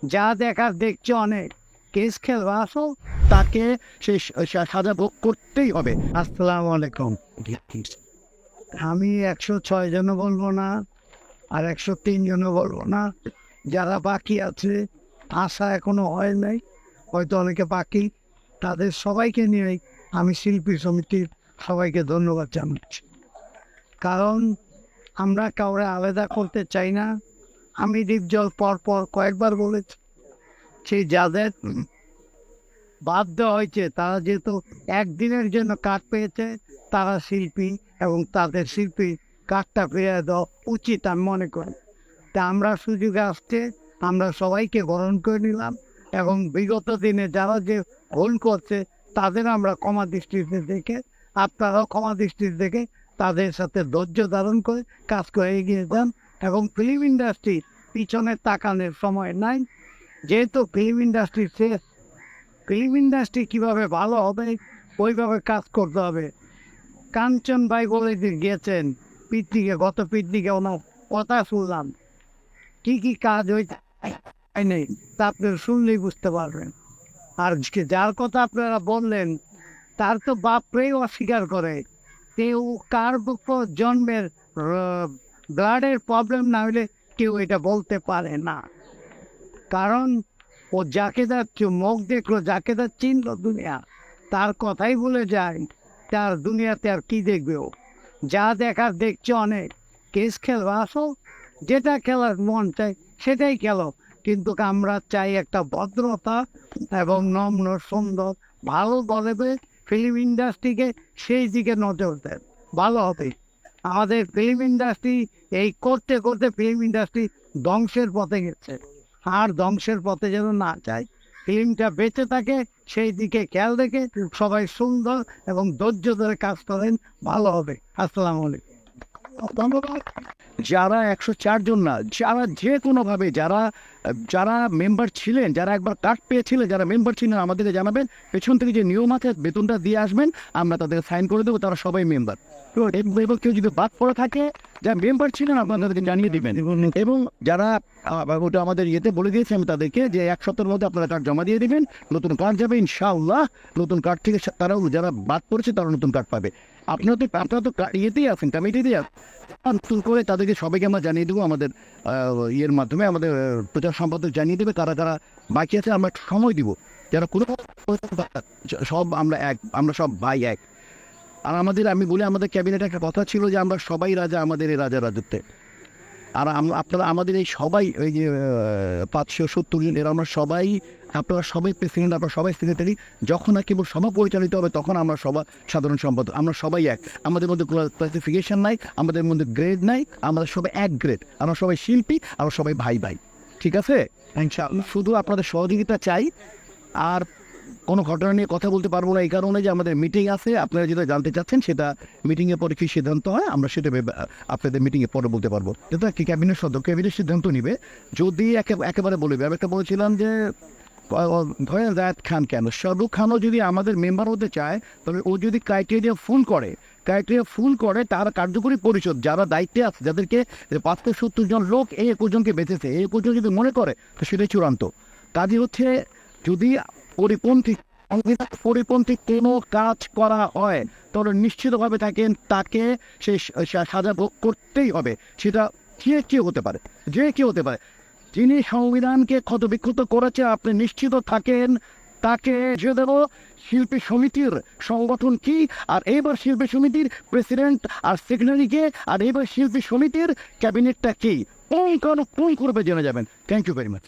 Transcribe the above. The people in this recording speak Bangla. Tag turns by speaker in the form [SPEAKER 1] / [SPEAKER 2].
[SPEAKER 1] যা দেখার দেখছে অনেক, কেস খেলবা আসো, তাকে সেই সাজা ভোগ করতেই হবে। আসসালামু আলাইকুম। আমি 106 জনও বলবো না, আর 103 জনও বলবো না। যারা বাকি আছে, আশা এখনো হয় নাই, হয়তো অনেকে বাকি, তাদের সবাইকে নিয়ে আমি শিল্পী সমিতির সবাইকে ধন্যবাদ জানাচ্ছি। কারণ আমরা কাউরে আলাদা করতে চাই না। আমি ডিপজল পর কয়েকবার বলেছি, সেই যাদের বাদ দেওয়া হয়েছে তারা যেহেতু একদিনের জন্য কাঠ পেয়েছে, তারা শিল্পী এবং তাদের শিল্পী কাঠটা ফিরে দেওয়া উচিত আমি মনে করি। তা আমরা সুযোগে আসছে, আমরা সবাইকে গ্রহণ করে নিলাম এবং বিগত দিনে যারা যে ভুল করছে তাদের আমরা ক্ষমা দৃষ্টিতে দেখে, আপনারাও ক্ষমা দৃষ্টিতে দেখে তাদের সাথে ধৈর্য ধারণ করে কাজ করে এগিয়ে যান। এবং ফিল্ম ইন্ডাস্ট্রি পিছনে তাকানোর সময় নাই, যেহেতু ফিল্ম ইন্ডাস্ট্রি শেষ। ফিল্ম ইন্ডাস্ট্রি কীভাবে ভালো হবে ওইভাবে কাজ করতে হবে। কাঞ্চন ভাই বলে গিয়েছেন পিকনিকে, গত পিকনিকে ওনার কথা শুনলাম, কি কি কাজ হয়েছে নেই তা আপনারা শুনলেই বুঝতে পারবেন। আর যার কথা আপনারা বললেন তার তো বাপরেই অস্বীকার করে, কেউ কার জন্মের ব্লাডের প্রবলেম না হলে কেউ এটা বলতে পারে না। কারণ ও যাকে তার মুখ দেখলো, যাকে তার চিনলো দুনিয়া, তার কথাই বলে যায়, তার দুনিয়াতে আর কি দেখবে ও। যা দেখার দেখছে অনেক, কেস খেলবা আসো, যেটা খেলার মন চাই সেটাই খেলো, কিন্তু আমরা চাই একটা ভদ্রতা এবং নম্র সুন্দর ভালো বলবে ফিল্ম ইন্ডাস্ট্রিকে সেই দিকে নজর দেন, ভালো হবে। আমাদের ফিল্ম ইন্ডাস্ট্রি এই করতে করতে ফিল্ম ইন্ডাস্ট্রি ধ্বংসের পথে গেছে, আর ধ্বংসের পথে যেন না যায়, ফিল্মটা বেঁচে থাকে সেই দিকে খেয়াল রেখে সবাই সুন্দর এবং ধৈর্য ধরে কাজ করেন, ভালো হবে। আসসালামু আলাইকুম। ধন্যবাদ। যারা 104 জন না, যারা যে কোনোভাবে যারা যারা মেম্বার ছিলেন, যারা একবার কার্ড পেয়েছিলেন, যারা মেম্বার ছিলেন আমাদেরকে জানাবেন, পেছন থেকে যে নিয়ম আছে বেতনটা দিয়ে আসবেন, আমরা তাদের সাইন করে দেবো, তারা সবাই মেম্বার। তো এবং কেউ যদি বাদ পড়ে থাকে, যারা মেম্বার ছিলেন আপনাদেরকে জানিয়ে দিবেন। এবং যারা ওটা আমাদের ইয়েতে বলে দিয়েছে আমি তাদেরকে যে 1 সপ্তাহের মধ্যে আপনারা কার্ড জমা দিয়ে দিবেন, নতুন কার্ড যাবে ইনশাআল্লাহ। নতুন কার্ড থেকে তারাও যারা বাদ পড়েছে তারা নতুন কার্ড পাবে। আপনারা তো ইয়েতেই আছেন, কমিটিতেই আছেন, নতুন করে তাদেরকে সবাইকে আমরা জানিয়ে দেবো আমাদের ইয়ের মাধ্যমে, আমাদের প্রচার সম্পাদক জানিয়ে দেবে কারা কারা বাকি আছে। আমরা সময় দিব, যারা কোনো সব আমরা এক, আমরা সব ভাই এক। আর আমি বলি আমাদের ক্যাবিনেটে একটা কথা ছিল যে আমরা সবাই রাজা আমাদের এই রাজা রাজত্বে। আর আপনারা আমাদের এই সবাই ওই যে 570 জন এরা আমরা সবাই, আপনারা সবাই প্রেসিডেন্ট, আপনারা সবাই সেক্রেটারি। যখন আর কেবল সভা পরিচালিত হবে তখন আমরা সভা সাধারণ সম্পাদক, আমরা সবাই এক। আমাদের মধ্যে কোনো ক্লাসিফিকেশন নাই, আমাদের মধ্যে গ্রেড নাই, আমরা সবাই এক গ্রেড, আমরা সবাই শিল্পী, আমরা সবাই ভাই ভাই। ঠিক আছে, শুধু আপনাদের সহযোগিতা চাই। আর কোনো ঘটনা নিয়ে কথা বলতে পারবো না এই কারণে যে আমাদের মিটিং আছে, আপনারা যেটা জানতে চাচ্ছেন সেটা মিটিংয়ের পরে কী সিদ্ধান্ত হয় আমরা সেটা আপনাদের মিটিংয়ে পরে বলতে পারবো। যেটা কি ক্যাবিনেট সদস্য ক্যাবিনেট সিদ্ধান্ত নিবে, যদি একেবারে বলবে। আমি একটা বলেছিলাম যে ধরেন জায়েদ খান কেন, শাহরুখ খানও যদি আমাদের মেম্বার হতে চায় তবে ও যদি ক্রাইটেরিয়া ফুল করে তার কার্যকরী পরিষদ যারা দায়িত্বে আছে, যাদেরকে 570 জন লোক এই 21 জনকে বেঁচেছে, এই 21 জন যদি মনে করে তো সেটাই চূড়ান্ত। কাজে হচ্ছে যদি পরিপন্থী কোনো কাজ করা হয় তাহলে নিশ্চিতভাবে তাকে সেই সাজা ভোগ করতেই হবে। সেটা যে কেউ হতে পারে, যিনি সংবিধানকে ক্ষতবিক্ষত করেছে আপনি নিশ্চিত থাকেন তাকে যে দেব। শিল্পী সমিতির সংগঠন কি, আর এইবার শিল্পী সমিতির প্রেসিডেন্ট আর সেক্রেটারিকে, আর এইবার শিল্পী সমিতির ক্যাবিনেটটা কি, কোন করবে জেনে যাবেন। Thank you very much.